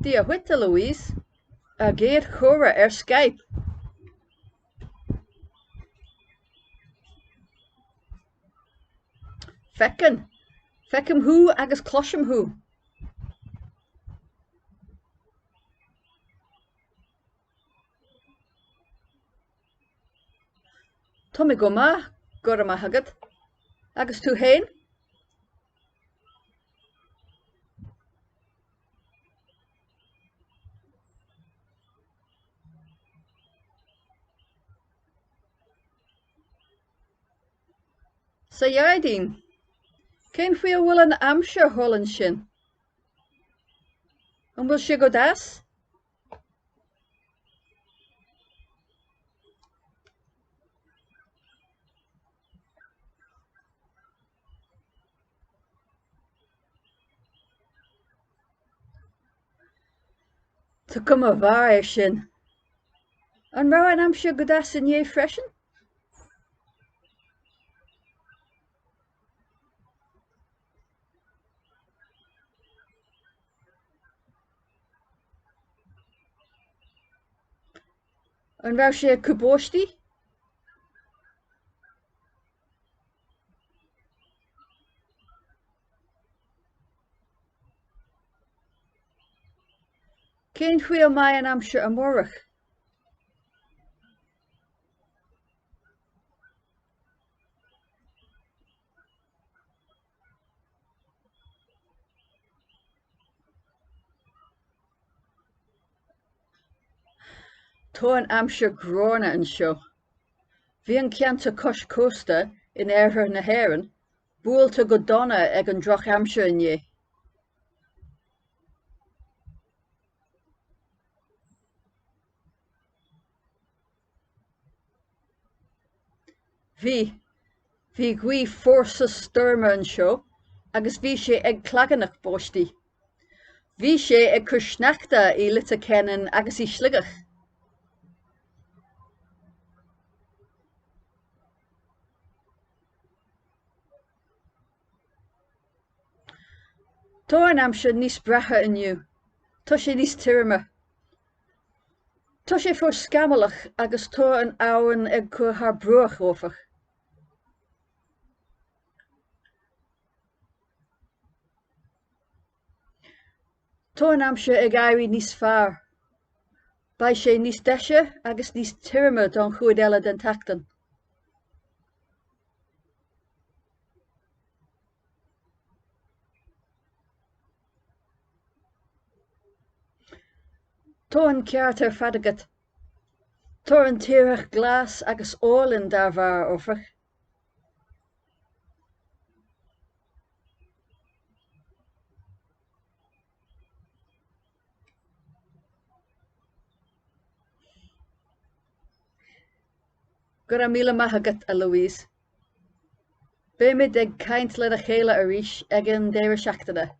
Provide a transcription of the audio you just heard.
Dia huite Louise, a géad chóra Skype. Fecim hu agus cloisiim hu. Tá mé go maith gur am hagad, agus tú héin? Sa dheardín, cén faoi bhfuil an amsir tholann sin? An bhfuil si go das? Tá cum a bhar ar sin. An rá an amsir go das in dhé freisin? An rá sé cubóistí? Cén faoi mai an amsir amórach? Tá an amsir grána an seo. Bhí an ceanta cos cósta in airthar na hÉireann, buailte go donna ag an droch amsir inné. Bhí guí fórsa stórma an seo, agus bhí sé ag clagannach bóistí. Bhí sé ag cur sneachta í lite ceann agus í sligach. Tá an amsir níos bratha inniu. Tá sé níos tíorma. Tá sé fór scamalach agus tá an abhainn ag cur thar bruach ófach. Tá an amsir ag éirí níos fearr. Ba sé níos deise agus níos tíorma don chuaigh eile den tachtain. Tá an ceart ar fad agat. Tá an tíreach glas agus ólinn dar bhar ófach. Gur an míle maith agat a Louise. Bé mid ag caint le a chéile arís ag an déire seachtaine.